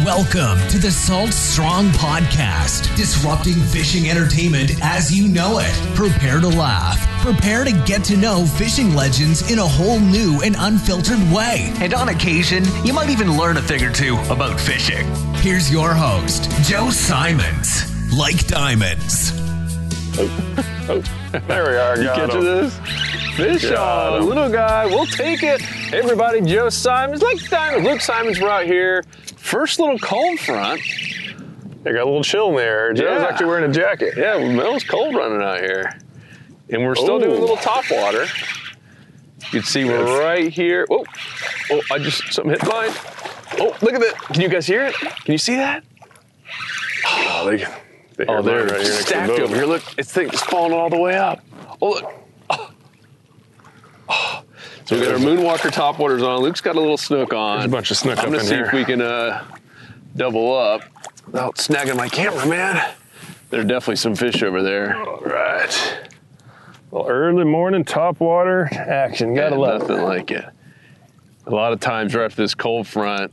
Welcome to the Salt Strong Podcast, disrupting fishing entertainment as you know it. Prepare to laugh. Prepare to get to know fishing legends in a whole new and unfiltered way. And on occasion, you might even learn a thing or two about fishing. Here's your host, Joe Simons. Like diamonds. There we are. You catching this? Fish on, little guy. We'll take it. Hey everybody, Joe Simons, like diamonds. Luke Simons, we're out here. First little cold front. They got a little chill in there. Joe's actually wearing a jacket. Yeah, it was cold running out here. And we're still doing a little top water. You can see we're right here. Oh, something hit mine. Oh, look at that. Can you guys hear it? Can you see that? Oh, they're they're right here next to the stacked boat. over here. Look, it's falling all the way up. Oh, look. So we got our Moonwalker top waters on. Luke's got a little snook on. There's a bunch of snook up in I'm gonna see here. if we can double up without snagging my camera, man. There are definitely some fish over there. All right. Well, early morning top water action. Gotta love it. Nothing like it. A lot of times right after this cold front,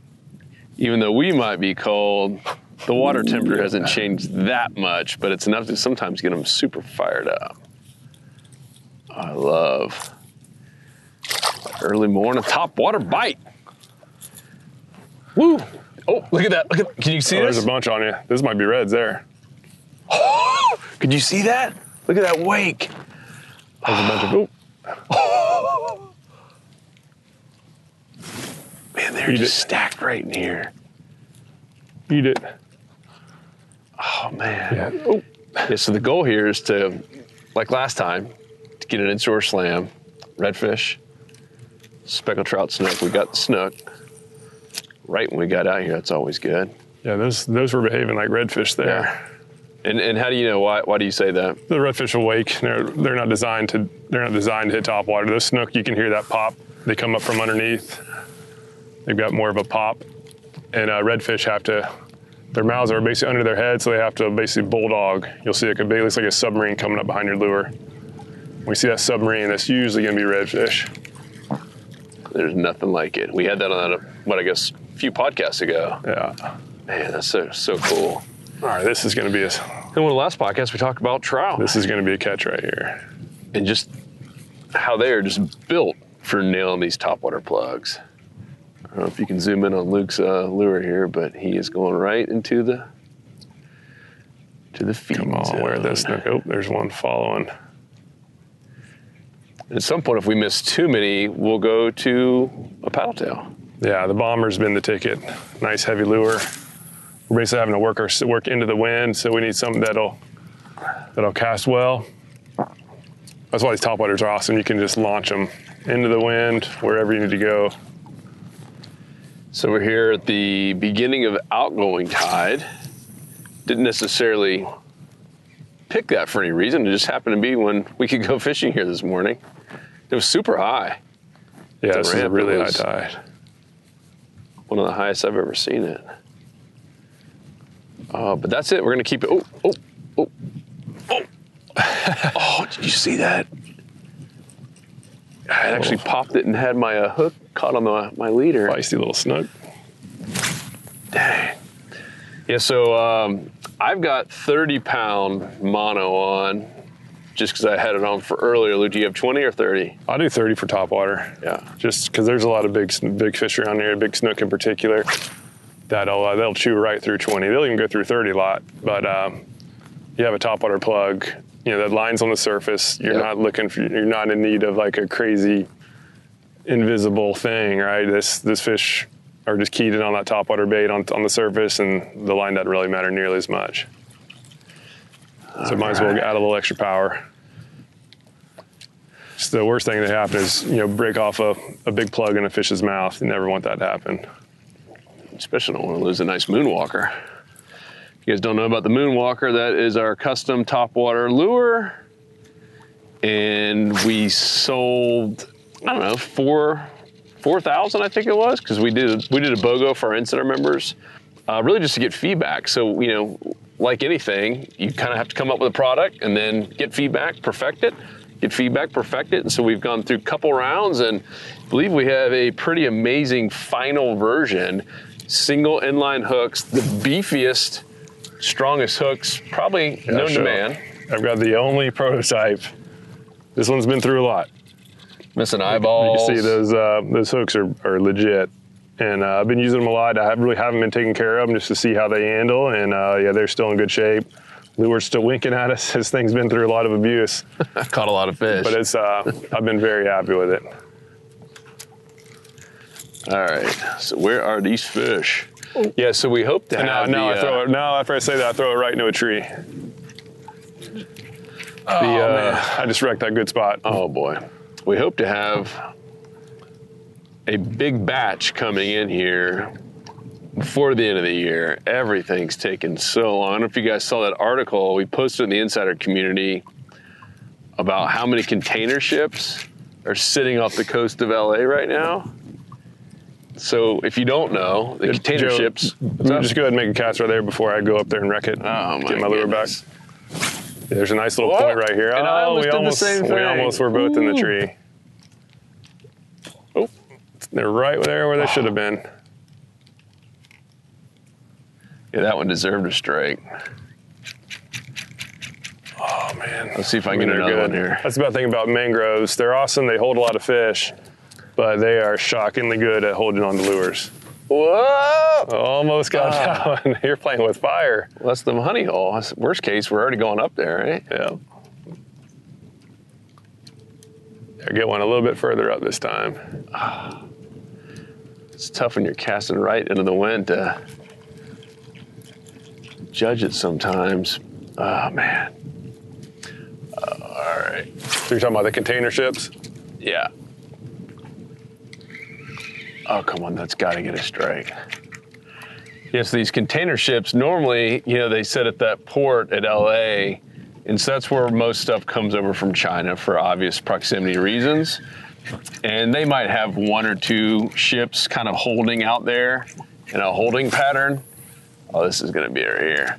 even though we might be cold, the water temperature hasn't changed that much, but it's enough to sometimes get them super fired up. I love early morning top water bite. Woo! Oh, look at that. Can you see this? There's a bunch on you. This might be reds there. Could you see that? Look at that wake. There's a bunch of, Man, they're just stacked right in here. Eat it. Oh, man. Yeah. Yeah, so the goal here is to, like last time, to get an inshore slam, redfish, speckled trout snook. We got the snook right when we got out here. That's always good. Yeah, those were behaving like redfish there. Yeah. And how do you know why do you say that? The redfish will wake. They're not designed to hit top water. Those snook, you can hear that pop. They come up from underneath. They've got more of a pop. And redfish their mouths are basically under their head, so they have to basically bulldog. You'll see it looks like a submarine coming up behind your lure. When we see that submarine, that's usually gonna be redfish. There's nothing like it. We had that on a few podcasts ago. Yeah. Man, that's so cool. All right, this is gonna be In one of the last podcasts, we talked about trout. this is gonna be a catch right here. And just how they are just built for nailing these topwater plugs. I don't know if you can zoom in on Luke's lure here, but he is going right into the feed Come on, zone. where this snook? Oh, there's one following. And at some point, if we miss too many, we'll go to a paddle tail. Yeah, the bomber's been the ticket. Nice heavy lure. We're basically having to work into the wind, so we need something that'll cast well. That's why these topwaters are awesome. You can just launch them into the wind, wherever you need to go. So we're here at the beginning of outgoing tide. Didn't necessarily pick that for any reason. It just happened to be when we could go fishing here this morning. It was super high. Yeah, The this is a ramp really high was tide. One of the highest I've ever seen it. But that's it. We're gonna keep it. Oh, did you see that? I had actually popped it and had my hook caught on my leader. Feisty little snook. Dang. Yeah, so I've got 30-pound mono on just because I had it on for earlier. Luke, do you have 20 or 30? I'll do 30 for topwater. Yeah. Just because there's a lot of big fish around here, big snook in particular, they'll chew right through 20. They'll even go through 30 a lot. But you have a topwater plug, that line's on the surface. You're not in need of like a crazy invisible thing, right? This fish are just keyed in on that topwater bait on the surface, and the line doesn't really matter nearly as much. So might as well add a little extra power. Just the worst thing that happen is, break off a big plug in a fish's mouth. You never want that to happen. Especially don't want to lose a nice Moonwalker. If you guys don't know about the Moonwalker, that is our custom topwater lure. And we sold, 4,000, I think it was, because we did a BOGO for our insider members, really just to get feedback. So, like anything, you kind of have to come up with a product and then get feedback, perfect it, And so we've gone through a couple rounds and I believe we have a pretty amazing final version. single inline hooks, the beefiest, strongest hooks probably known to man. I've got the only prototype. This one's been through a lot. Missing eyeballs. You can see those hooks are legit. And I've been using them a lot. I really haven't been taking care of them just to see how they handle. And yeah, they're still in good shape. Lure's still winking at us. This thing's been through a lot of abuse. Caught a lot of fish. But it's I've been very happy with it. All right, so where are these fish? Yeah, so we hope to have after I say that, I throw it right into a tree. Man. I just wrecked that good spot. Oh boy. We hope to have a big batch coming in here before the end of the year. Everything's taken so long. I don't know if you guys saw that article we posted in the Insider community about how many container ships are sitting off the coast of LA right now. So if you don't know, the container ships. Just go ahead and make a cast right there before I go up there and wreck it. Oh, get my lure back. There's a nice little point right here. And I almost did the same thing. We almost were both in the tree. Oh, they're right there where they should have been. Yeah, that one deserved a strike. Oh man. Let's see if I can get another one here. That's the bad thing about mangroves. They're awesome. They hold a lot of fish, but they are shockingly good at holding on to lures. Whoa! Almost got that one. You're playing with fire. Well, that's the honey hole. Worst case, we're already going up there, right? Yeah. I'll get one a little bit further up this time. It's tough when you're casting right into the wind to judge it sometimes. Oh, man. All right. So you're talking about the container ships? Yeah. Oh, come on, that's got to get a strike. Yes, these container ships, normally, you know, they sit at that port at LA, and so that's where most stuff comes over from China for obvious proximity reasons. And they might have one or two ships kind of holding out there in a holding pattern. Oh, this is going to be right here.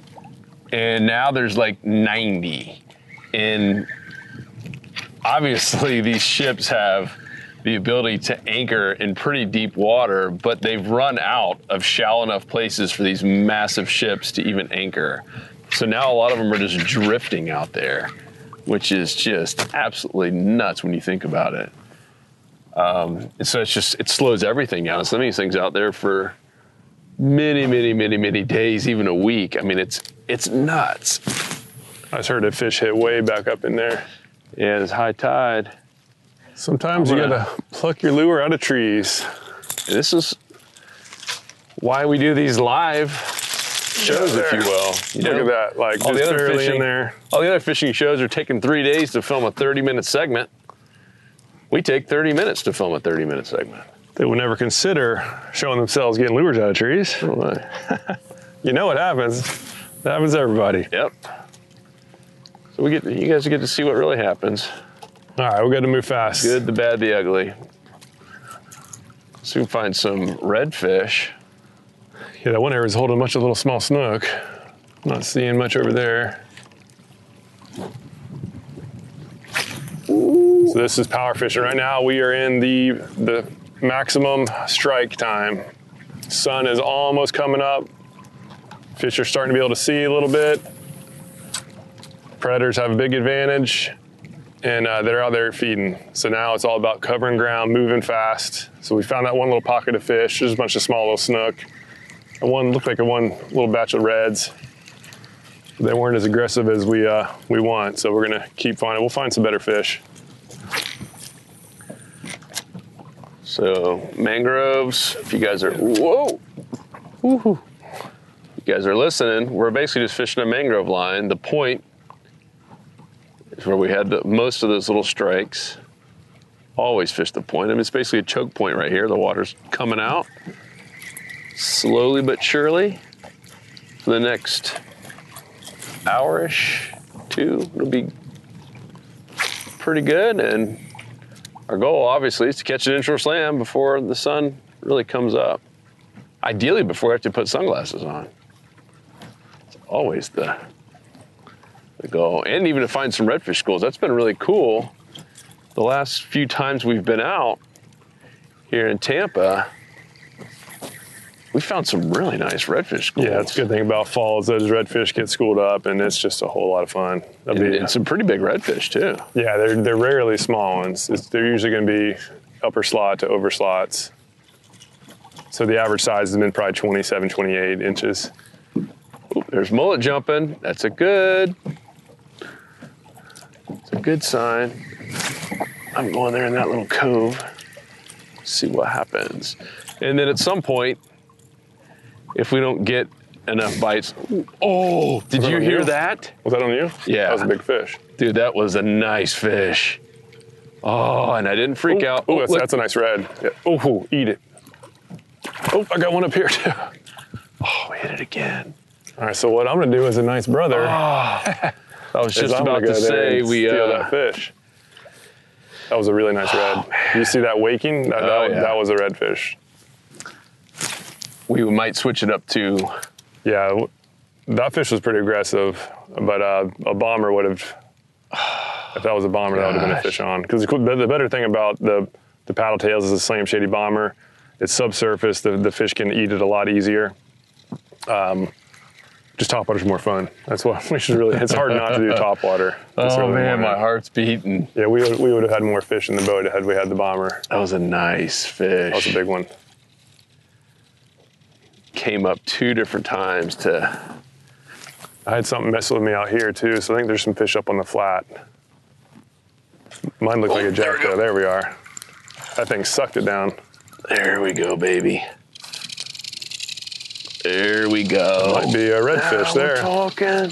And now there's like 90. And obviously these ships have the ability to anchor in pretty deep water, but they've run out of shallow enough places for these massive ships to even anchor. So now a lot of them are just drifting out there, which is just absolutely nuts when you think about it. And so it slows everything down. Some of these things out there for many days, even a week. I mean, it's nuts. I just heard a fish hit way back up in there. Yeah, it's high tide. Sometimes you gotta pluck your lure out of trees. This is why we do these live shows, if you will. Look at that, like all the other fishing in there. All the other fishing shows are taking 3 days to film a 30-minute segment. We take 30 minutes to film a 30-minute segment. They would never consider showing themselves getting lures out of trees. Oh my. You know what happens. That happens to everybody. Yep. So you guys get to see what really happens. All right, we got to move fast. Good, the bad, the ugly. So we can find some redfish. Yeah, that one area is holding a bunch of little small snook. Not seeing much over there. Ooh. So this is power fishing. Right now we are in the maximum strike time. Sun is almost coming up. Fish are starting to be able to see a little bit. Predators have a big advantage. And they're out there feeding. So now it's all about covering ground, moving fast. So we found that one little pocket of fish, just a bunch of small little snook. And one looked like one little batch of reds. They weren't as aggressive as we want, so we're gonna keep finding. We'll find some better fish. So mangroves, if you guys are, whoa, woo-hoo. If you guys are listening, we're basically just fishing a mangrove line. The point is where we had most of those little strikes. Always fish the point. I mean, it's basically a choke point right here. The water's coming out slowly but surely. For the next hour-ish, 2, it'll be pretty good. And our goal, obviously, is to catch an inshore slam before the sun really comes up. Ideally, before we have to put sunglasses on. It's always the goal. And even to find some redfish schools. That's been really cool. The last few times we've been out here in Tampa, We found some really nice redfish schools. Yeah, that's a good thing about fall is those redfish get schooled up, and it's just a whole lot of fun. And some pretty big redfish too. Yeah, they're rarely small ones. They're usually going to be upper slot to over slots. So the average size has been probably 27, 28 inches. Ooh, there's mullet jumping. That's a good sign. I'm going there in that little cove. See what happens. And then at some point, if we don't get enough bites. Oh, did you hear that? Was that on you? Yeah. That was a big fish. Dude, that was a nice fish. Oh, and I didn't freak out. Oh, that's a nice red. Yeah. Oh, eat it. Oh, I got one up here too. Oh, we hit it again. All right, so what I'm gonna do as a nice brother. Oh, I was just about to say we steal that fish. That was a really nice red. You see that waking? That was a redfish. We might switch it up to. Yeah, that fish was pretty aggressive, but a bomber would have. If that was a bomber, that would have been a fish on. Because the better thing about the paddle tails is the slam shady bomber. It's subsurface. The fish can eat it a lot easier. Just topwater's more fun. That's what we should really. It's hard not to do topwater. Oh man, my heart's beating. Yeah, we would have had more fish in the boat had we had the bomber. That was a nice fish. That was a big one. Came up 2 different times to. I had something messing with me out here too, so I think there's some fish up on the flat. Mine looked like a jack though. There we are. That thing sucked it down. There we go, baby. There we go. Might be a redfish there. We're talking.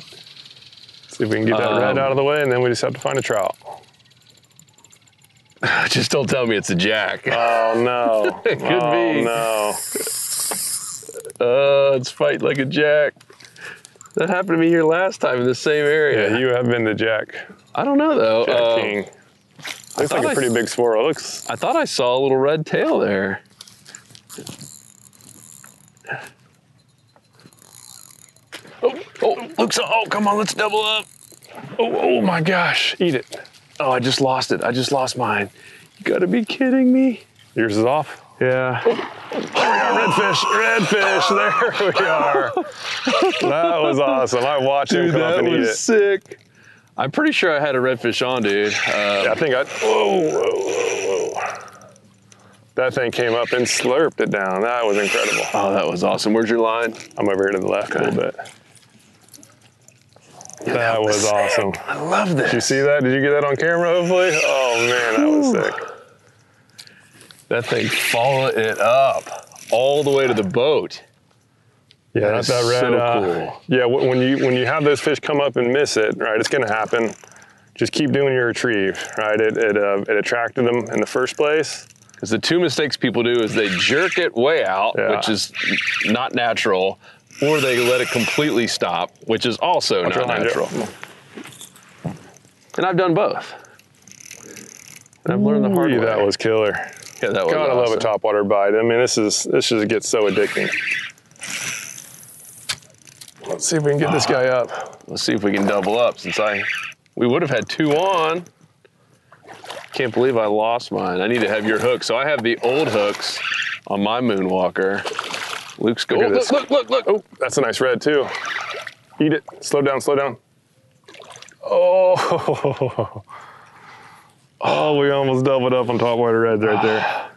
See if we can get that red out of the way, and then we just have to find a trout. Just don't tell me it's a jack. Oh no. It could be. No. It's fighting like a jack. That happened to me here last time in the same area. Yeah, you have been the jack. I don't know though. Jack King. Looks like a pretty big swirl. I thought I saw a little red tail there. Oh, come on, let's double up. Oh my gosh, eat it. Oh, I just lost it. I just lost mine. You gotta be kidding me. Yours is off? Yeah. Redfish, there we are. That was awesome. I watched him come up and eat it. That was sick. I'm pretty sure I had a redfish on, dude. Yeah, I think whoa. That thing came up and slurped it down. That was incredible. Oh, that was awesome. Where's your line? I'm over here to the left a little bit. Yeah, that was awesome. I love this. Did you see that? Did you get that on camera, hopefully? Oh man, that was sick. That thing followed it up all the way to the boat. Yeah, that's that red. So cool. Yeah, when you have those fish come up and miss it, right? It's going to happen. Just keep doing your retrieve, right? It attracted them in the first place. Because the 2 mistakes people do is they jerk it way out, which is not natural, or they let it completely stop, which is also not natural. And I've done both. And I've learned the hard way. That was killer. Yeah, that was Gotta love a topwater bite. I mean, this just gets so addicting. Let's see if we can get this guy up. Let's see if we can double up since we would have had 2 on. Can't believe I lost mine. I need to have your hook. So I have the old hooks on my Moonwalker. Luke's going. Look. Oh, that's a nice red too. Eat it. Slow down. Oh. Oh, we almost doubled up on topwater reds right there.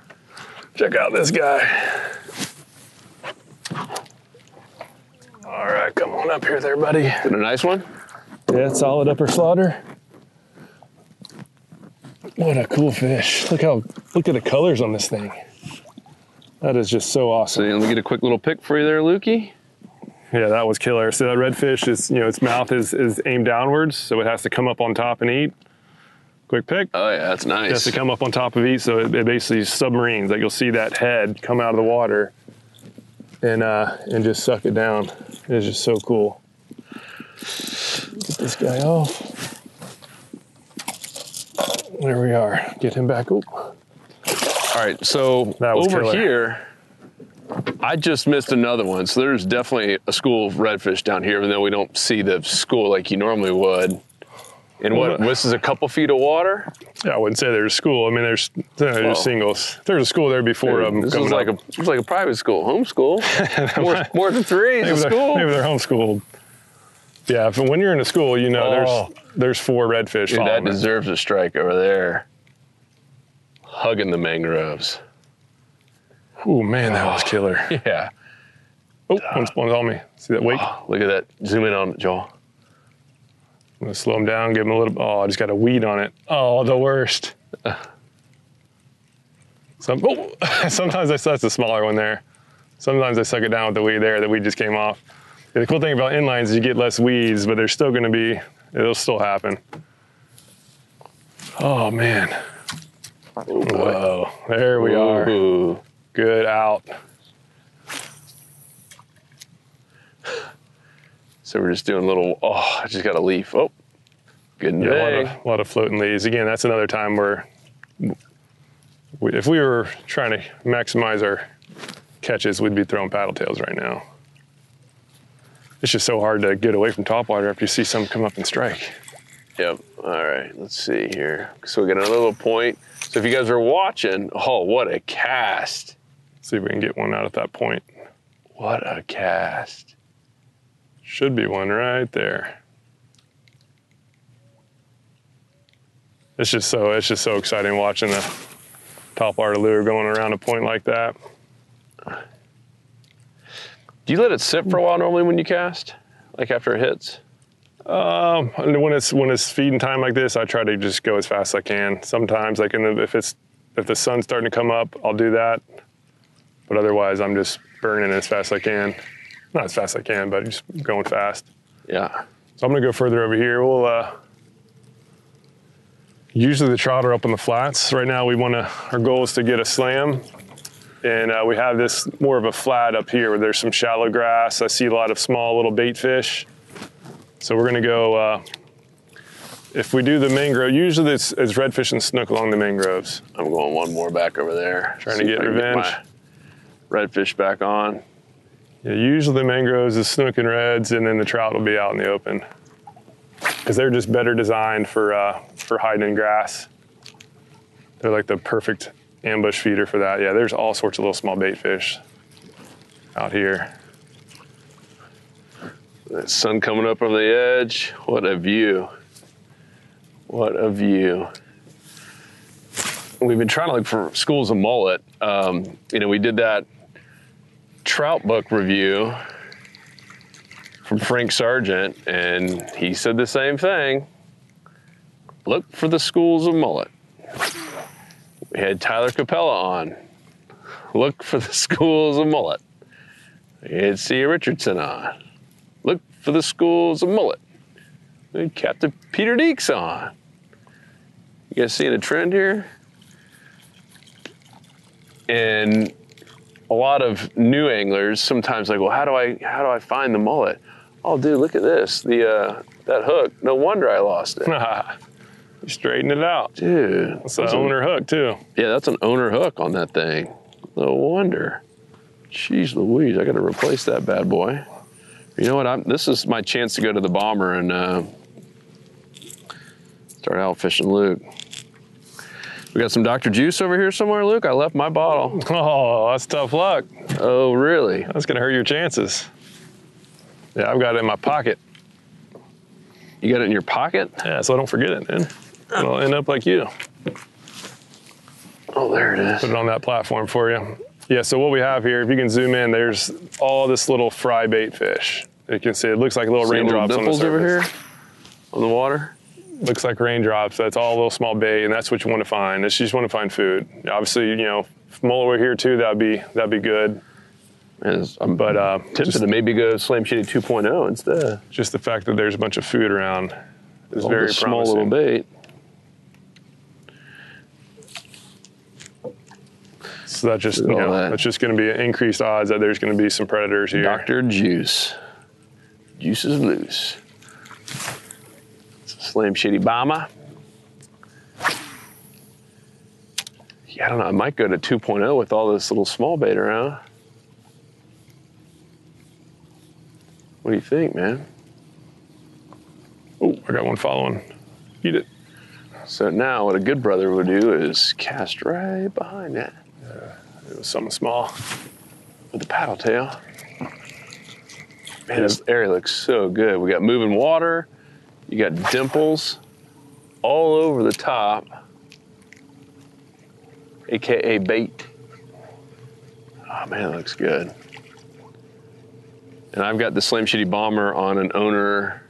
Check out this guy. All right, come on up here there, buddy. Is it a nice one? Yeah, solid upper slaughter. What a cool fish. Look at the colors on this thing. That is just so awesome. So let me get a quick little pick for you there, Lukey. Yeah, that was killer. So that redfish is, its mouth is aimed downwards, so it has to come up on top and eat. Quick pick. Oh yeah, that's nice. It has to come up on top of eat, so it basically submarines. Like you'll see that head come out of the water and just suck it down. It's just so cool. Get this guy off. There we are. Get him back. Oop. All right, so over killer. here, I just missed another one. So there's definitely a school of redfish down here, even though we don't see the school like you normally would. And what, this is a couple feet of water? Yeah, I wouldn't say there's a school. I mean, there's singles. There's a school there before. This is like a private school, homeschool. more than 3 is a school. Maybe they're homeschooled. Yeah, but when you're in a school, you know, there's 4 redfish. Dude, that deserves a strike over there. Hugging the mangroves. Oh man, that was killer. Yeah. Oh, one's on me. See that wake? Oh, look at that. Zoom in on it, Joel. I'm gonna slow him down, give him a little. Oh, I just got a weed on it. Oh, the worst. Sometimes that's a smaller one there. Sometimes I suck it down with the weed there. The weed just came off. Yeah, the cool thing about inlines is you get less weeds, but there's still gonna be. It'll still happen. Oh man. Whoa, there we are. Good out. So we're just doing a little, I just got a leaf. Oh, good thing. A lot of floating leaves. Again, that's another time where if we were trying to maximize our catches, we'd be throwing paddle tails right now. It's just so hard to get away from topwater after you see some come up and strike. Yep, all right, let's see here. So we got another little point. So if you guys are watching, what a cast. Let's see if we can get one out at that point. What a cast. Should be one right there. It's just so exciting watching the topwater lure going around a point like that. Do you let it sit for a while normally when you cast? Like after it hits? When it's feeding time like this, I try to just go as fast as I can. Sometimes, like if the sun's starting to come up, I'll do that. But otherwise, I'm just burning as fast as I can. Not as fast as I can, but just going fast. Yeah. So I'm gonna go further over here. We'll usually the trout are up on the flats. Right now, our goal is to get a slam, and we have this more of a flat up here where there's some shallow grass. I see a lot of small little bait fish. So we're gonna go, if we do the mangrove, usually it's redfish and snook along the mangroves. I'm going one more back over there. Trying to get revenge. Get my redfish back on. Yeah, usually the mangroves is snook and reds, and then the trout will be out in the open. Because they're just better designed for hiding in grass. They're like the perfect ambush feeder for that. Yeah, there's all sorts of little small bait fish out here. That sun coming up over the edge. What a view. What a view. We've been trying to look for schools of mullet. We did that trout book review from Frank Sargent, and he said the same thing. Look for the schools of mullet. We had Tyler Capella on. Look for the schools of mullet. We had Sia Richardson on. Look for the schools of mullet. We had Captain Peter Deeks on. You guys seeing a trend here? And a lot of new anglers sometimes like, well, how do I find the mullet? Oh, dude, look at this. That hook. No wonder I lost it. You straighten it out, dude. That's an owner hook too. Yeah, that's an owner hook on that thing. No wonder. Jeez Louise, I got to replace that bad boy. You know what? This is my chance to go to the bomber and start out fishing Luke. We got some Dr. Juice over here somewhere, Luke. I left my bottle. Oh, that's tough luck. Oh, really? That's gonna hurt your chances. Yeah, I've got it in my pocket. You got it in your pocket? Yeah, so I don't forget it, man. I'll end up like you. Oh, there it is. Put it on that platform for you. Yeah, so what we have here, if you can zoom in, there's all this little fry bait fish. You can see it looks like little raindrops on the surface. Over here on the water? Looks like raindrops. That's all a little small bait, and that's what you want to find. You just want to find food. Obviously, if mullet were here too, that'd be good. I'm tempted to maybe go Slam Shady 2.0 instead. Just the fact that there's a bunch of food around is very promising. Small little bait. So that's just that's just going to be increased odds that there's going to be some predators here. Dr. Juice. Juice is loose. It's a Slam Shady bomber. Yeah, I don't know. I might go to 2.0 with all this little small bait around. What do you think, man? Oh, I got one following. Eat it. So now what a good brother would do is cast right behind it. It was something small. With the paddle tail. Man, this area looks so good. We got moving water. You got dimples all over the top, AKA bait. Oh man, it looks good. And I've got the Slam Shady Bomber on an owner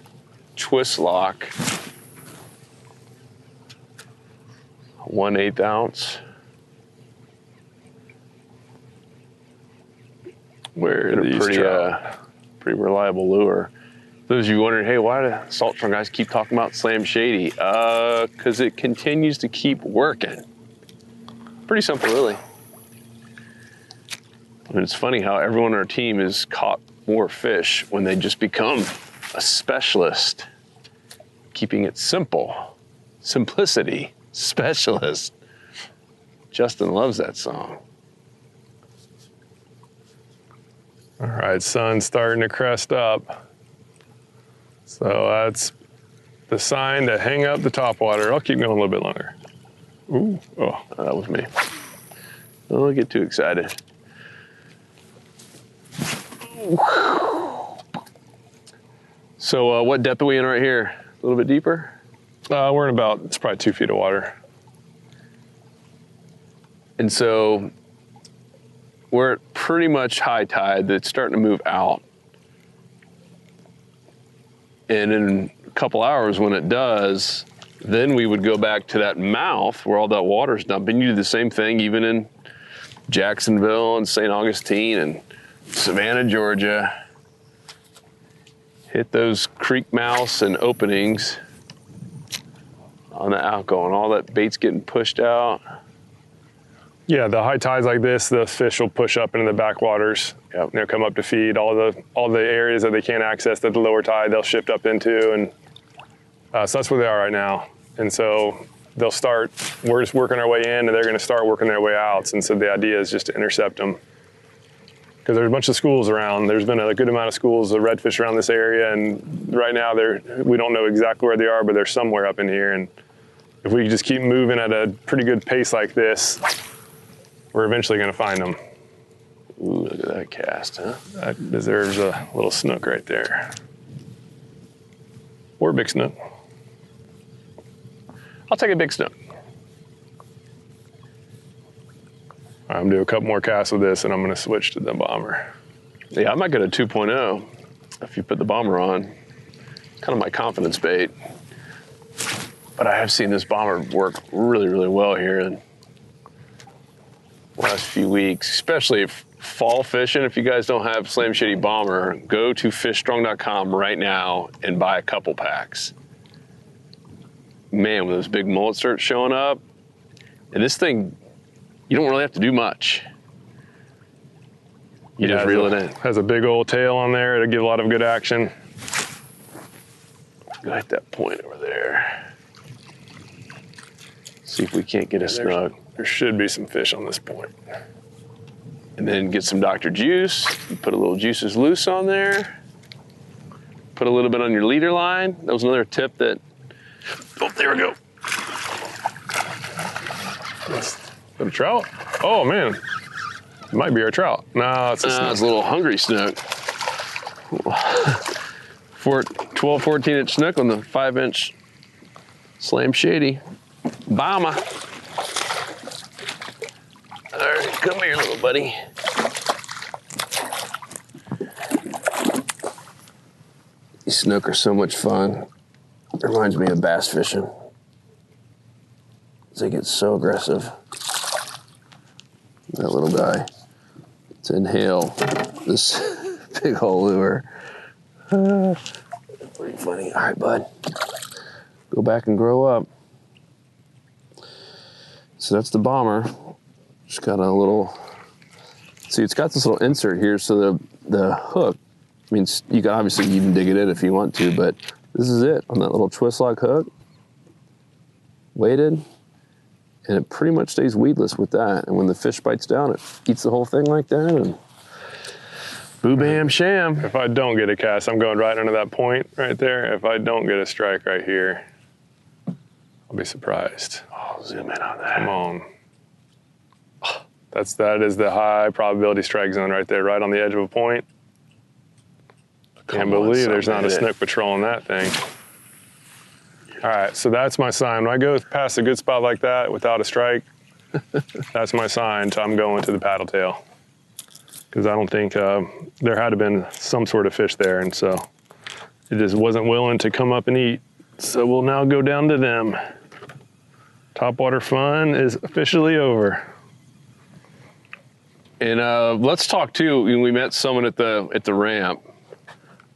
twist lock. 1/8 ounce. Where they're pretty reliable lure. Those of you wondering, hey, why do Salt Strong guys keep talking about Slam Shady? Because it continues to keep working. Pretty simple, really. And it's funny how everyone on our team has caught more fish when they just become a specialist. Keeping it simple. Simplicity. Specialist. Justin loves that song. All right, sun's starting to crest up. So that's the sign to hang up the topwater. I'll keep going a little bit longer. Ooh, oh. That was me. Don't get too excited. So what depth are we in right here? A little bit deeper? We're in about, it's probably 2 feet of water. And so we're at pretty much high tide that's starting to move out. And in a couple hours when it does, then we would go back to that mouth where all that water's dumping. You do the same thing even in Jacksonville and St. Augustine and Savannah, Georgia. Hit those creek mouths and openings on the outgo, and all that bait's getting pushed out. Yeah, the high tides like this, the fish will push up into the backwaters. Yep. They'll come up to feed. All the areas that they can't access at the lower tide, they'll shift up into, and so that's where they are right now. And so they'll start. We're just working our way in, and they're going to start working their way out. And so the idea is just to intercept them, because there's a bunch of schools around. There's been a good amount of schools of redfish around this area, and right now we don't know exactly where they are, but they're somewhere up in here. And if we just keep moving at a pretty good pace like this, we're eventually going to find them. Ooh, look at that cast, huh? That deserves a little snook right there. Or a big snook. I'll take a big snook. I'm going to do a couple more casts with this, and I'm going to switch to the bomber. Yeah, I might get a 2.0 if you put the bomber on. Kind of my confidence bait. But I have seen this bomber work really, really well here in the last few weeks, especially if fall fishing. If you guys don't have Slam Shady Bomber, go to fishstrong.com right now and buy a couple packs. Man, when those big mullets start showing up, and this thing, you don't really have to do much. You just reel it in. Has a big old tail on there. It'll give a lot of good action. Go hit that point over there. See if we can't get a snug. There should be some fish on this point. And then get some Dr. Juice. Put a little Juices Loose on there. Put a little bit on your leader line. That was another tip that, oh, there we go. Is that a trout? Oh man, it might be our trout. No, it's a snook. It's a little hungry snook. 12, 14-inch snook on the 5-inch Slam Shady Bomber. All right, come here, little buddy. These snook are so much fun. It reminds me of bass fishing. They get so aggressive. That little guy. Let's inhale this big old lure. Pretty funny. All right, bud. Go back and grow up. So that's the bomber. Just got a little, see, it's got this little insert here, so the hook, I mean, you can obviously even dig it in if you want to, but this is it on that little twist lock hook. Weighted, and it pretty much stays weedless with that. And when the fish bites down, it eats the whole thing like that, and boo bam sham. If I don't get a cast, I'm going right under that point right there. If I don't get a strike right here, I'll be surprised. Oh, zoom in on that. Come on. That is the high probability strike zone right there, right on the edge of a point. Can't believe there's not a snook patrolling that thing. All right, so that's my sign. When I go past a good spot like that without a strike, that's my sign to I'm going to the paddle tail. Because I don't think there had to been some sort of fish there, and so it just wasn't willing to come up and eat. So we'll now go down to them. Topwater fun is officially over. And let's talk too. We met someone at the ramp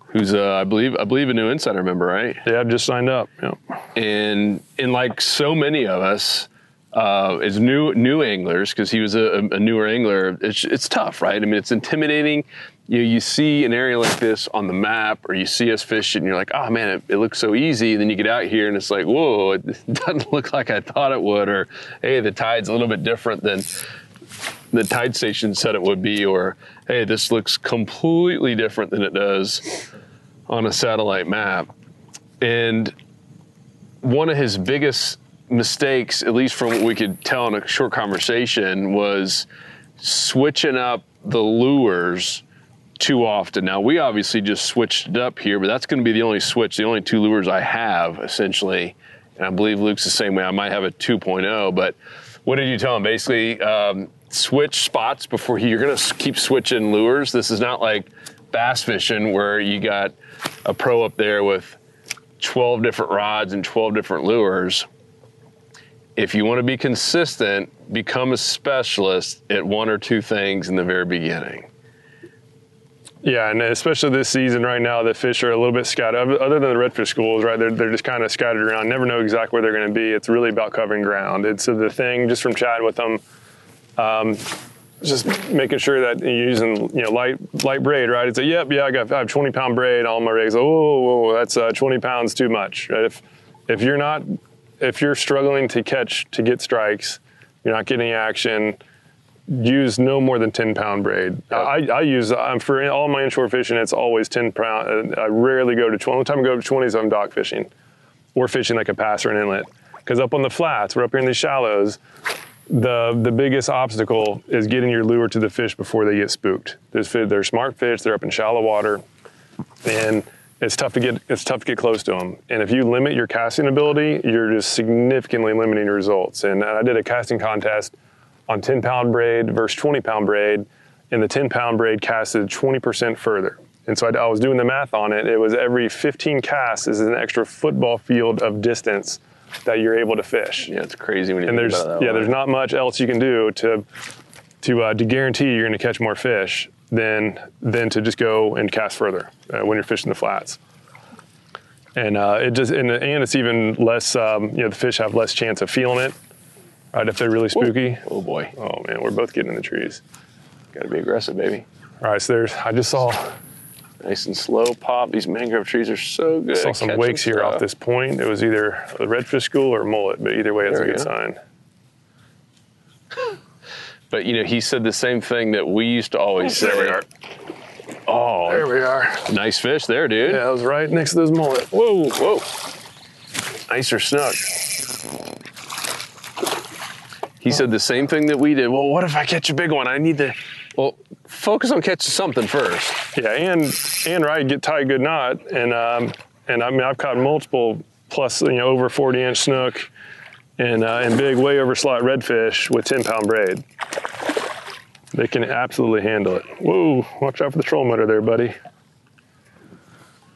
who's I believe a new insider member, right? Yeah, I've just signed up. Yep. And like so many of us, as new anglers, because he was a newer angler, it's tough, right? I mean, it's intimidating. You see an area like this on the map, or you see us fishing, and you're like, oh man, it looks so easy. And then you get out here and it's like, whoa, it doesn't look like I thought it would, or hey, the tide's a little bit different than the tide station said it would be, or hey, this looks completely different than it does on a satellite map. And one of his biggest mistakes, at least from what we could tell in a short conversation, was switching up the lures too often. Now, we obviously just switched it up here, but that's going to be the only switch, the only two lures I have, essentially. And I believe Luke's the same way. I might have a 2.0, but what did you tell him? Basically, switch spots before you're going to keep switching lures. This is not like bass fishing where you got a pro up there with 12 different rods and 12 different lures. If you want to be consistent, become a specialist at one or two things in the very beginning. Yeah, and especially this season right now, the fish are a little bit scattered. Other than the redfish schools, right, they're just kind of scattered around. Never know exactly where they're going to be. It's really about covering ground. It's the thing, just from chatting with them, just making sure that you're using light braid, right? It's I have 20-pound braid on my rigs. Oh, that's 20 pounds too much. Right? If you're struggling to get strikes, you're not getting action, use no more than 10-pound braid. Yep. I use, for all my inshore fishing, it's always 10 pound. I rarely go to 20. The only time I go to 20 is if I'm dock fishing or fishing like a pass or an inlet. Because up on the flats, we're up here in these shallows, the biggest obstacle is getting your lure to the fish before they get spooked. They're smart fish, they're up in shallow water, and it's tough to get close to them. And if you limit your casting ability, you're just significantly limiting your results. And I did a casting contest on 10-pound braid versus 20-pound braid, and the 10-pound braid casted 20% further. And so I was doing the math on it. It was every 15 casts is an extra football field of distance that you're able to fish. Yeah, it's crazy when you think about that. There's not much else you can do to guarantee you're going to catch more fish than to just go and cast further when you're fishing the flats. And it's even less. The fish have less chance of feeling it. Right, if they're really spooky. Whoa. Oh boy. Oh man, we're both getting in the trees. Got to be aggressive, baby. All right, so I just saw. Nice and slow pop. These mangrove trees are so good. I saw some wakes here off this point. It was either a redfish school or mullet, but either way, it's a good sign. But he said the same thing that we used to always say. There we are. Oh, there we are. Nice fish there, dude. Yeah, I was right next to those mullet. Whoa. Nicer snook. He said the same thing that we did. Well, what if I catch a big one? I need to, focus on catching something first. Yeah, and right, get tied good knot. And I mean, I've caught multiple plus, over 40-inch snook and big, way over slot redfish with 10-pound braid. They can absolutely handle it. Whoa, watch out for the troll motor there, buddy.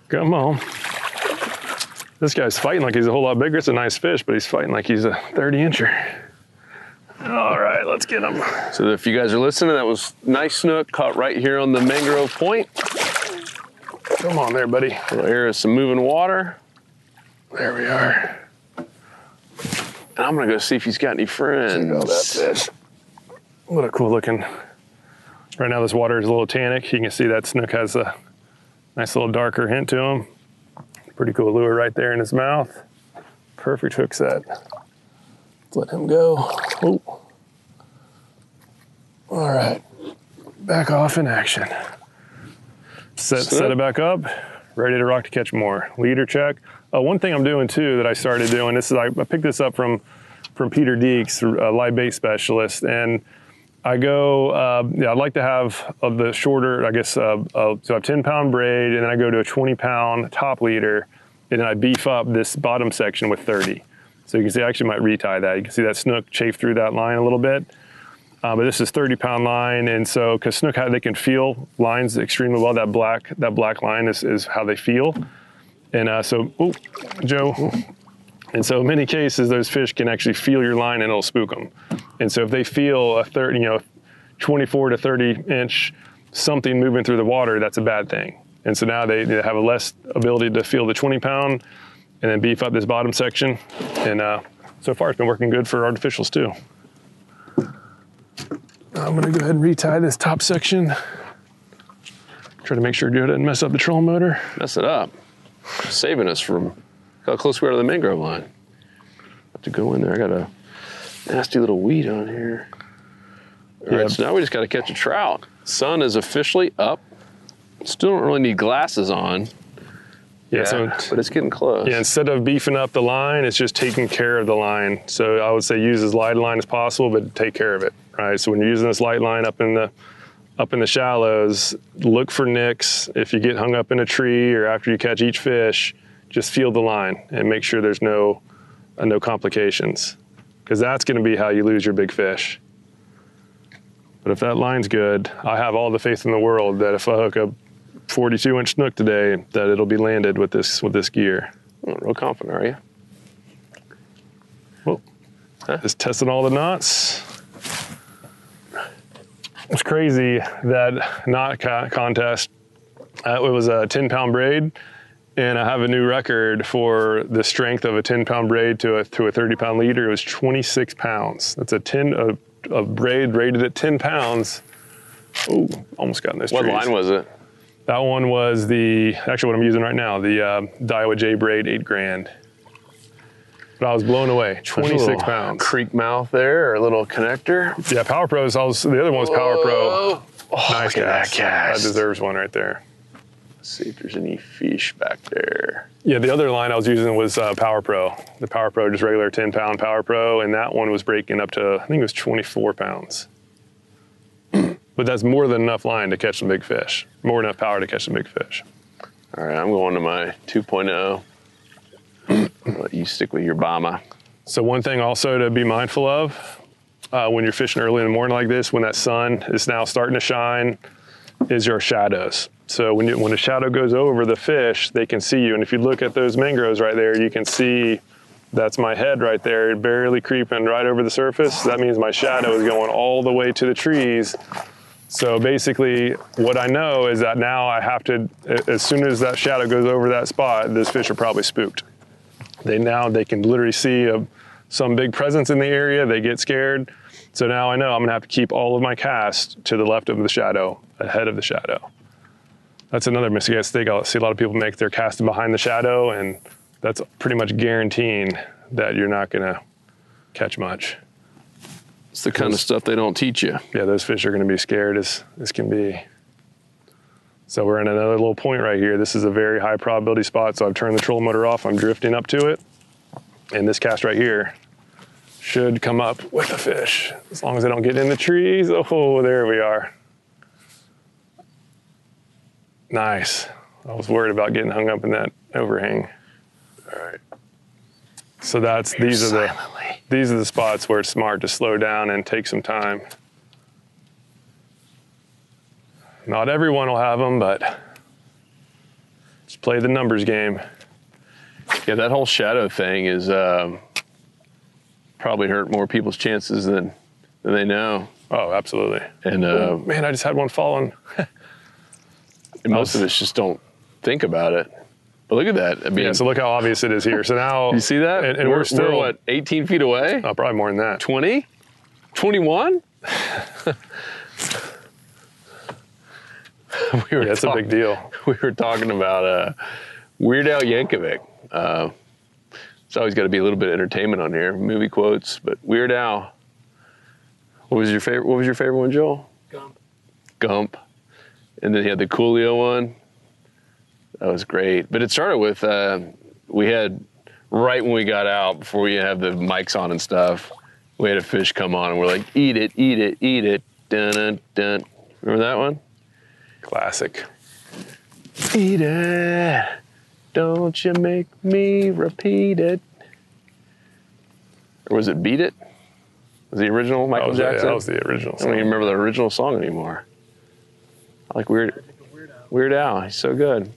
Come on. This guy's fighting like he's a whole lot bigger. It's a nice fish, but he's fighting like he's a 30-incher. All right, let's get him. So if you guys are listening, that was nice snook caught right here on the mangrove point. Come on there, buddy. Well, here is some moving water. There we are. And I'm gonna go see if he's got any friends. Check out that fish. What a cool looking. Right now this water is a little tannic. You can see that snook has a nice little darker hint to him. Pretty cool lure right there in his mouth. Perfect hook set. Let him go. Oh. All right. Back off in action. Set it back up. ready to rock to catch more. Leader check. One thing I'm doing too that I started doing, I picked this up from Peter Deeks, a live bait specialist, and I go, I'd like to have of the shorter, I guess, so I have 10-pound braid, and then I go to a 20-pound top leader, and then I beef up this bottom section with 30. So you can see I actually might retie that. You can see that snook chafe through that line a little bit. But this is 30-pound line, and so because snook, they can feel lines extremely well. That black line is how they feel. And Joe. And so in many cases, those fish can actually feel your line and it'll spook them. And so if they feel a 24 to 30 inch something moving through the water, that's a bad thing. And so now they have a less ability to feel the 20-pound and then beef up this bottom section. And so far it's been working good for artificials too. I'm gonna go ahead and retie this top section. Try to make sure Joe doesn't mess up the trolling motor. Mess it up. Saving us from how close we are to the mangrove line. Have to go in there. I got a nasty little weed on here. All right, so now we just got to catch a trout. Sun is officially up. Still don't really need glasses on. Yeah, but it's getting close. Yeah, instead of beefing up the line, it's just taking care of the line. So I would say use as light a line as possible, but take care of it, right? So when you're using this light line up in the shallows, look for nicks. If you get hung up in a tree or after you catch each fish, just feel the line and make sure there's no complications, because that's going to be how you lose your big fish. But if that line's good, I have all the faith in the world that if I hook a 42-inch snook today, that it'll be landed with this gear. Oh, real confident, are you? Well, just testing all the knots. It's crazy that knot contest. It was a 10-pound braid. And I have a new record for the strength of a 10-pound braid to a 30-pound leader. It was 26 pounds. That's a braid rated at 10 pounds. Oh, almost got in those trees. What line was it? That one was actually what I'm using right now, the Daiwa J braid 8 grand. But I was blown away, 26 pounds. Creek mouth there, or a little connector. Yeah, Power Pros, the other one was Power Pro. Oh, nice cast. That deserves one right there. Let's see if there's any fish back there. Yeah, the other line I was using was Power Pro. The Power Pro, just regular 10-pound Power Pro, and that one was breaking up to, I think it was 24 pounds. But that's more than enough line to catch some big fish. More than enough power to catch some big fish. All right, I'm going to my 2.0. I'll let you stick with your Bama. So one thing also to be mindful of when you're fishing early in the morning like this, when that sun is now starting to shine, is your shadows. So when the shadow goes over the fish, they can see you. And if you look at those mangroves right there, you can see that's my head right there, barely creeping right over the surface. That means my shadow is going all the way to the trees. So basically what I know is that now I have to, as soon as that shadow goes over that spot, those fish are probably spooked. They can literally see some big presence in the area. They get scared. So now I know I'm gonna have to keep all of my cast to the left of the shadow, ahead of the shadow. That's another mistake I see a lot of people make. They're casting behind the shadow, and that's pretty much guaranteeing that you're not gonna catch much. It's the kind of stuff they don't teach you. Yeah, those fish are gonna be scared as can be. So we're in another little point right here. This is a very high probability spot, so I've turned the trolling motor off. I'm drifting up to it, and this cast right here should come up with a fish, as long as I don't get in the trees. Oh, there we are. Nice. I was worried about getting hung up in that overhang. All right. So these are the spots where it's smart to slow down and take some time. Not everyone will have them, but just play the numbers game. Yeah, that whole shadow thing is probably hurt more people's chances than they know. Oh, absolutely. And man, I just had one falling. And most of us just don't think about it. But look at that. I mean, yeah, so look how obvious it is here. So now you see that? And we're still what, 18 feet away? Oh, probably more than that. 20? 21? That's a big deal. We were talking about Weird Al Yankovic. It's always got to be a little bit of entertainment on here, movie quotes. But Weird Al, what was your favorite one, Joel? Gump. Gump. And then he had the Coolio one. That was great. But it started with, we had, right when we got out, before we have the mics on and stuff, we had a fish come on and we're like, eat it, eat it, eat it. Dun, dun, dun. Remember that one? Classic. Eat it. Don't you make me repeat it. Or was it Beat It? Was the original Michael Jackson? Yeah, that was the original song. I don't even remember the original song anymore. I like Weird Al. He's so good.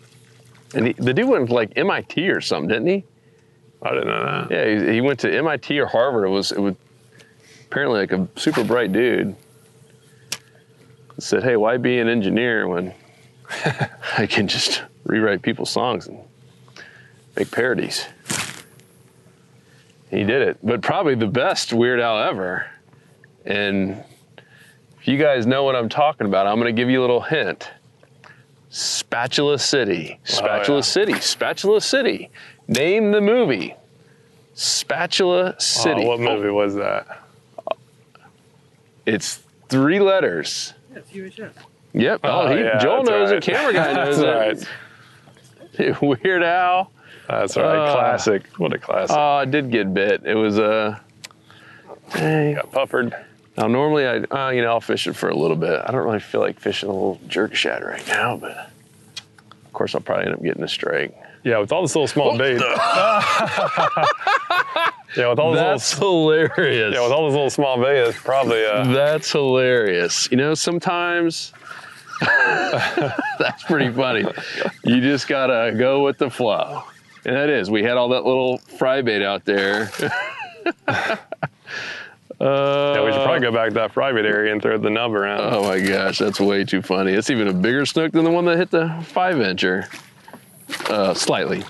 And the dude went to like MIT or something, didn't he? I didn't know that. Yeah, he went to MIT or Harvard. It was apparently like a super bright dude. He said, hey, why be an engineer when I can just rewrite people's songs and make parodies? He did it, but probably the best Weird Al ever. And if you guys know what I'm talking about, I'm going to give you a little hint. Spatula City. Spatula City. Spatula City. Name the movie. Spatula City. Oh, what movie was that? It's 3 letters. Yeah, it's UHF. Yep. Joel knows it. Camera guy knows it. Right. Weird Al. That's right. Classic. What a classic. Oh, I did get bit. It was dang. Got puffered. Now normally I'll fish it for a little bit. I don't really feel like fishing a little jerk shad right now, but of course I'll probably end up getting a strike. Yeah, with all this little small bait. Yeah, with all this That's hilarious. Yeah, with all this little small bait, it's probably. That's hilarious. You know, sometimes that's pretty funny. You just gotta go with the flow. And that is, we had all that little fry bait out there. Yeah, we should probably go back to that fry bait area and throw the nub around. Oh my gosh, that's way too funny. It's even a bigger snook than the one that hit the 5-incher. Slightly.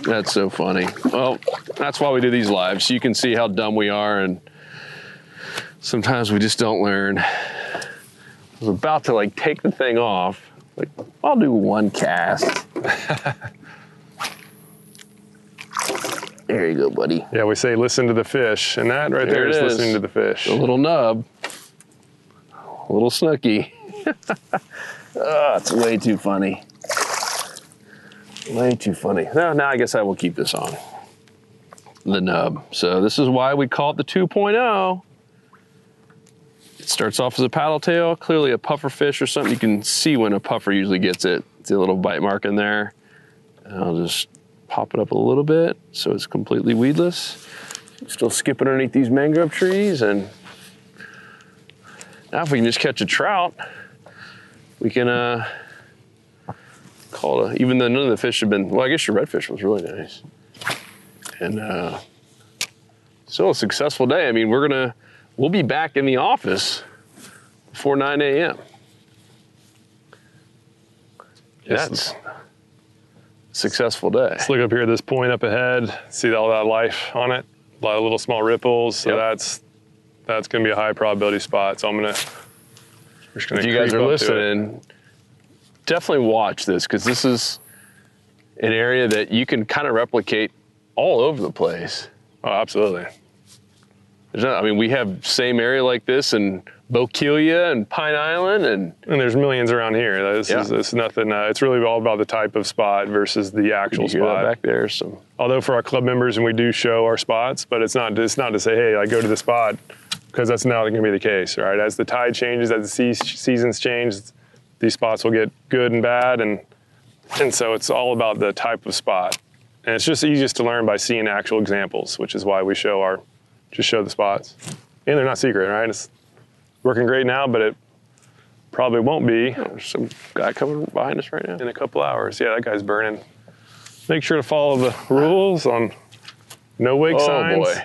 That's so funny. Well, that's why we do these lives, so you can see how dumb we are, and sometimes we just don't learn. I was about to like take the thing off. Like, I'll do one cast. There you go, buddy. Yeah, we say listen to the fish, and that right there is listening to the fish. A little nub, a little snooky. Oh, it's way too funny. Way too funny. Now I guess I will keep this on. The nub. So this is why we call it the 2.0. It starts off as a paddle tail, clearly a puffer fish or something. You can see when a puffer usually gets it. See a little bite mark in there. And I'll just pop it up a little bit so it's completely weedless. Still skipping underneath these mangrove trees, and now if we can just catch a trout, we can call it even though none of the fish have been, well, I guess your redfish was really nice. And still a successful day. I mean, we'll be back in the office before 9 a.m. That's a successful day. Let's look up here at this point up ahead, see all that life on it, a lot of little small ripples. So that's going to be a high probability spot. So we're just going to. If you guys are listening, definitely watch this, because this is an area that you can kind of replicate all over the place. Oh, absolutely. We have same area like this in Bokeelia and Pine Island, and there's millions around here. This is nothing. It's really all about the type of spot versus the actual spot back there. Although for our club members, and we do show our spots, but it's not to say, hey, I go to the spot, because that's not going to be the case, right? As the tide changes, as the seasons change, these spots will get good and bad, and so it's all about the type of spot. And it's just easiest to learn by seeing actual examples, which is why we show the spots. And they're not secret, right? It's working great now, but it probably won't be. There's some guy coming behind us right now. In a couple hours. Yeah, that guy's burning. Make sure to follow the rules on no wake signs. Oh boy.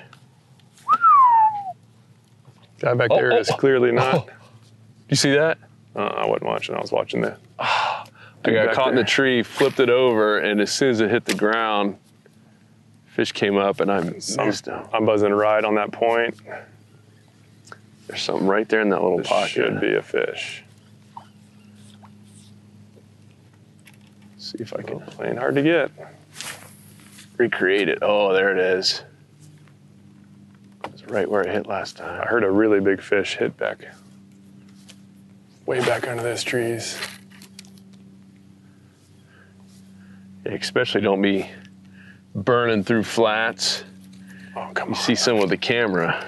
Guy back there is clearly not. You see that? I wasn't watching. I was watching that. I got caught in the tree, flipped it over, and as soon as it hit the ground, fish came up, and I missed him. I'm buzzing right on that point. There's something right there in that little pocket. Should be a fish. See if I can Playing hard to get. recreate it. Oh, there it is. It's right where it hit last time. I heard a really big fish hit way back under those trees. Especially don't be burning through flats. Oh, come on. You see some with the camera.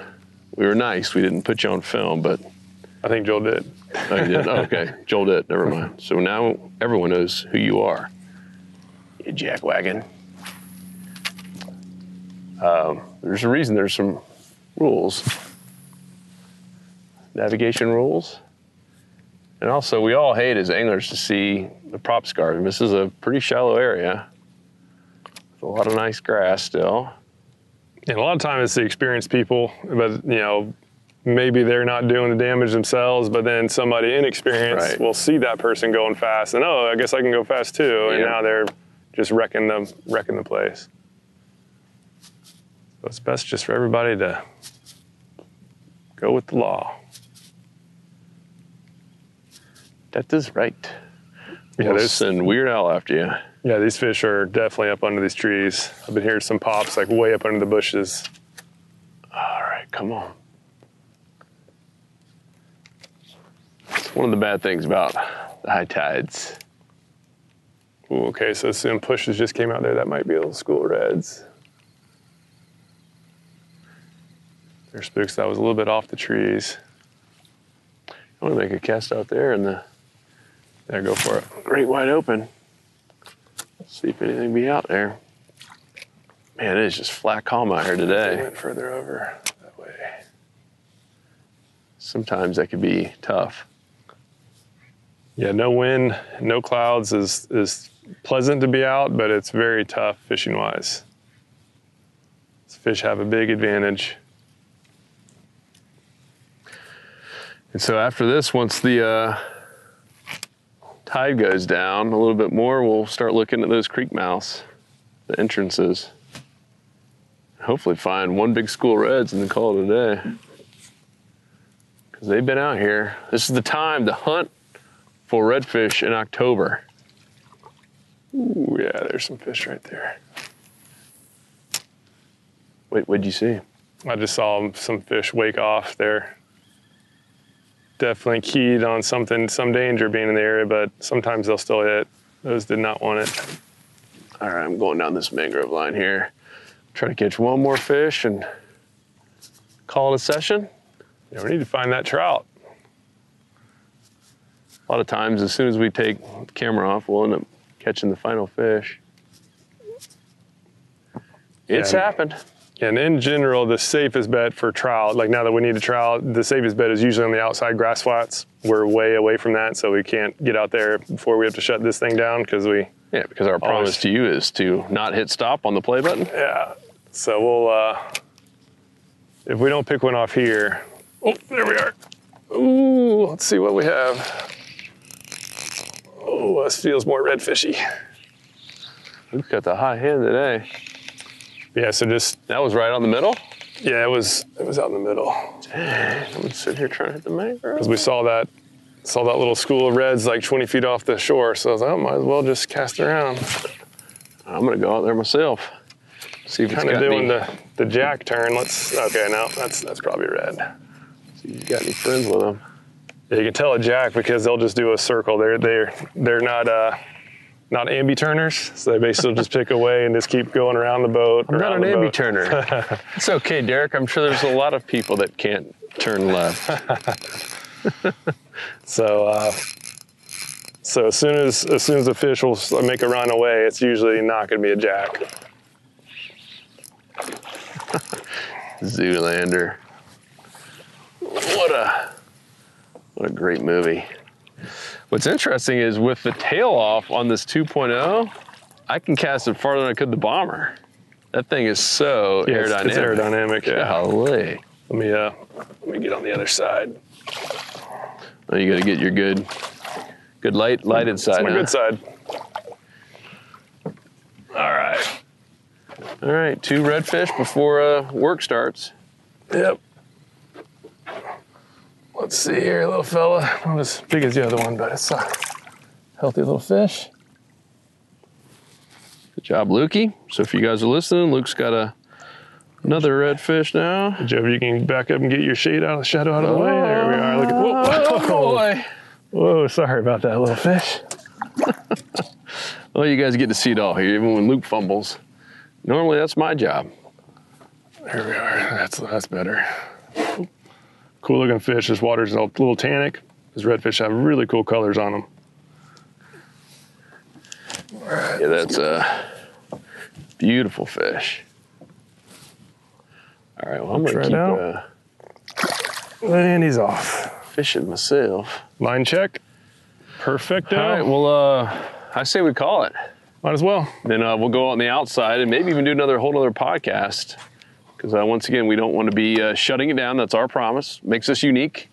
We were nice. We didn't put you on film, but. I think Joel did. Oh, you did? Oh, okay. Joel did. Never mind. So now everyone knows who you are. You jackwagon. There's a reason there's some rules. Navigation rules. And also, we all hate as anglers to see the prop scar. And this is a pretty shallow area with a lot of nice grass still. And a lot of times it's the experienced people, but maybe they're not doing the damage themselves, but then somebody inexperienced will see that person going fast and, oh, I guess I can go fast too. And now they're just wrecking the place. So it's best just for everybody to go with the law. That is right. Yeah, We'll send Weird Al after you. Yeah, these fish are definitely up under these trees. I've been hearing some pops like way up under the bushes. All right, come on. It's one of the bad things about the high tides. Ooh, okay, so some pushes just came out there. That might be a little school of reds. There's spooks that was a little bit off the trees. I want to make a cast out there and There, go for it. great wide open. See if anything be out there. Man, it is just flat calm out here I today. went further over that way. Sometimes that could be tough. Yeah, no wind, no clouds is pleasant to be out, but it's very tough fishing wise. These fish have a big advantage. And so after this, once the tide goes down a little bit more, we'll start looking at those creek mouths, the entrances. Hopefully find one big school of reds and then call it a day. Because they've been out here. This is the time to hunt for redfish in October. Ooh, yeah, there's some fish right there. Wait, what'd you see? I just saw some fish wake off there. Definitely keyed on something, some danger being in the area, but sometimes they'll still hit. Those did not want it. All right, I'm going down this mangrove line here. Try to catch one more fish and call it a session. Yeah, we need to find that trout. A lot of times, as soon as we take the camera off, we'll end up catching the final fish. It's happened. And in general, the safest bet for trout, like now that we need a trout, the safest bet is usually on the outside grass flats. We're way away from that, so we can't get out there before we have to shut this thing down because we... Yeah, because our promise to you is to not hit stop on the play button. Yeah, so we'll, if we don't pick one off here, oh, there we are. Ooh, let's see what we have. Oh, this feels more redfishy. We've got the high hand today. Yeah, so just... That was right on the middle? Yeah, it was out in the middle. Dang, I'm sitting here trying to hit the mangrove. Because we saw that little school of reds like 20 feet off the shore, so I was like, oh, might as well just cast it around. I'm gonna go out there myself. See if it's Kind of got doing any, the jack turn. Okay, no, that's probably red. see if you got any friends with them. Yeah, you can tell a jack because they'll just do a circle. They're not ambi turners, so they basically just pick away and just keep going around the boat. I'm not an ambi turner. It's okay, Derek. I'm sure there's a lot of people that can't turn left. So as soon as the fish will make a run away, it's usually not going to be a jack. Zoolander. What a great movie. What's interesting is with the tail off on this 2.0, I can cast it farther than I could the bomber. That thing is so aerodynamic. It's aerodynamic, yeah. Golly. Let me get on the other side. Oh, you got to get your good lighted side. That's my good side. All right, 2 redfish before work starts. Yep. Let's see here, little fella. Not as big as the other one, but it's a healthy little fish. Good job, Lukey. So if you guys are listening, Luke's got another redfish now. Joe, you can back up and get your shadow out of the way. There we are. Look at, whoa, boy. Whoa, sorry about that little fish. Well, you guys get to see it all here, even when Luke fumbles. Normally, that's my job. There we are. That's better. Cool looking fish. This water's a little tannic. These redfish have really cool colors on them. Yeah, that's a beautiful fish. All right, well, I'm gonna keep and he's off. Fishing myself. Line check. Perfecto. All right, well, I say we call it. Might as well. Then we'll go on the outside and maybe even do whole other podcast. Because once again, we don't want to be shutting it down. That's our promise. Makes us unique,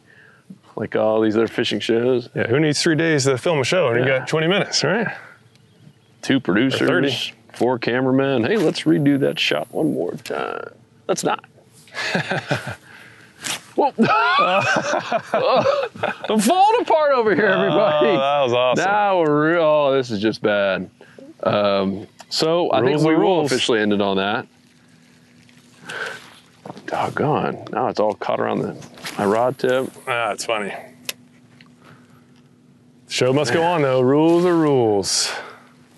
like all these other fishing shows. Yeah, who needs 3 days to film a show? And you got 20 minutes, right? 2 producers, 4 cameramen. Hey, let's redo that shot one more time. Let's not. Whoa. I'm falling apart over here, everybody. That was awesome. Now we're this is just bad. So I think we will officially end it on that. Doggone. Now it's all caught around my rod tip. It's funny. Show must go on, though. Rules are rules.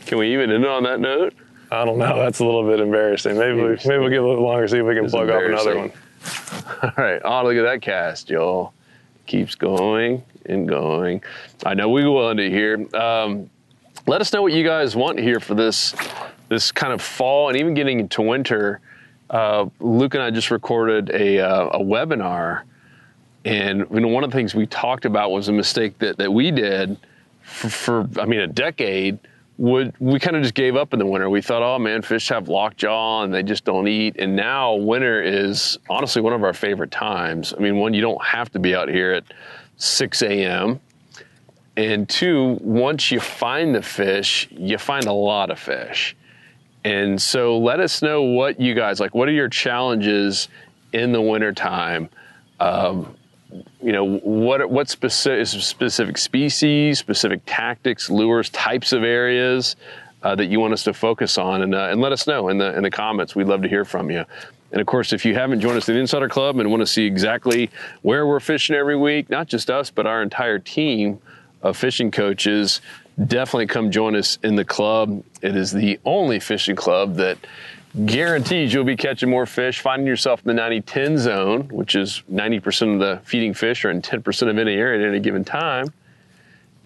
Can we even end it on that note? I don't know. That's a little bit embarrassing. Maybe we'll get a little longer, see if we can plug up another one. All right. Oh, look at that cast, y'all. Keeps going and going. I know we will end it here. Let us know what you guys want here for this kind of fall and even getting into winter. Luke and I just recorded a webinar, and one of the things we talked about was a mistake that we did for a decade. We kind of just gave up in the winter. We thought, oh man, fish have lockjaw and they just don't eat. And now winter is honestly one of our favorite times. I mean, one, you don't have to be out here at 6 a.m. And 2, once you find the fish, you find a lot of fish. And so let us know what you guys like. What are your challenges in the wintertime? What specific species, specific tactics, lures, types of areas that you want us to focus on, and let us know in the comments. We'd love to hear from you. And of course, if you haven't joined us in the Insider Club and want to see exactly where we're fishing every week, not just us, but our entire team of fishing coaches, definitely come join us in the club. It is the only fishing club that guarantees you'll be catching more fish, finding yourself in the 90-10 zone, which is 90% of the feeding fish are in 10% of any area at any given time.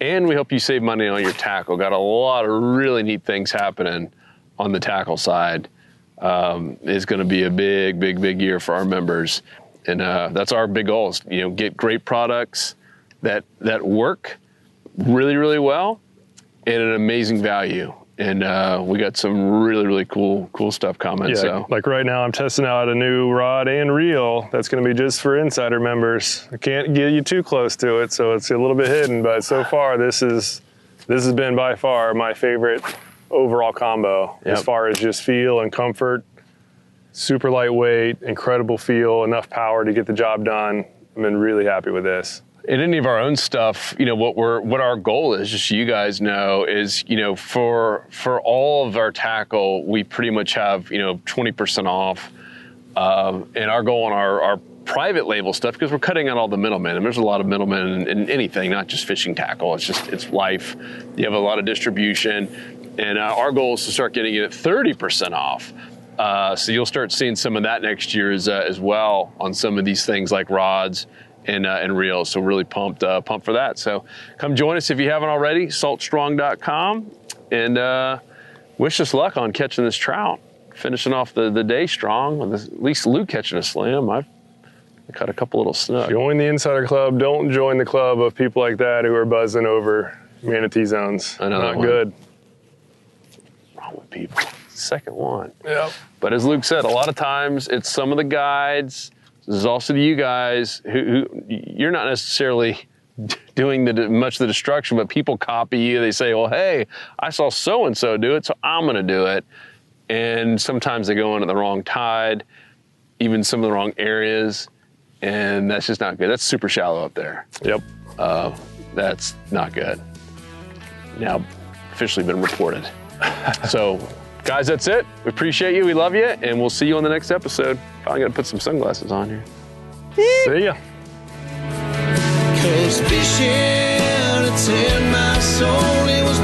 And we help you save money on your tackle. Got a lot of really neat things happening on the tackle side. It's going to be a big, big, big year for our members. And that's our big goal is, get great products that work really, really well at an amazing value. And we got some really, really cool stuff coming. Yeah, so. Like right now I'm testing out a new rod and reel that's going to be just for Insider members. I can't get you too close to it, so it's a little bit hidden, but so far this has been by far my favorite overall combo. As far as just feel and comfort. Super lightweight, incredible feel, enough power to get the job done. I've been really happy with this. In any of our own stuff, what our goal is, just so you guys know, is, for all of our tackle, we pretty much have, 20% off. And our goal on our private label stuff, because we're cutting out all the middlemen, and there's a lot of middlemen in anything, not just fishing tackle. It's life. You have a lot of distribution, and our goal is to start getting it at 30% off. So you'll start seeing some of that next year as well on some of these things like rods and reels. So really pumped for that. So come join us if you haven't already, saltstrong.com, and wish us luck on catching this trout, finishing off the day strong, with at least Luke catching a slam. I've caught a couple little snook. Join the Insider Club. Don't join the club of people like that who are buzzing over manatee zones. I know. Not good. What's wrong with people? Second one. Yep. But as Luke said, a lot of times it's some of the guides. This is also to you guys who you're not necessarily doing much of the destruction, but people copy you. They say, well, hey, I saw so-and-so do it, so I'm going to do it. And sometimes they go into the wrong tide, even some of the wrong areas, and that's just not good. That's super shallow up there. Yep. That's not good. Now, officially been reported. So, guys, that's it. We appreciate you. We love you. And we'll see you on the next episode. Probably got to put some sunglasses on here. See ya. 'Cause fishing, it's in my soul. It was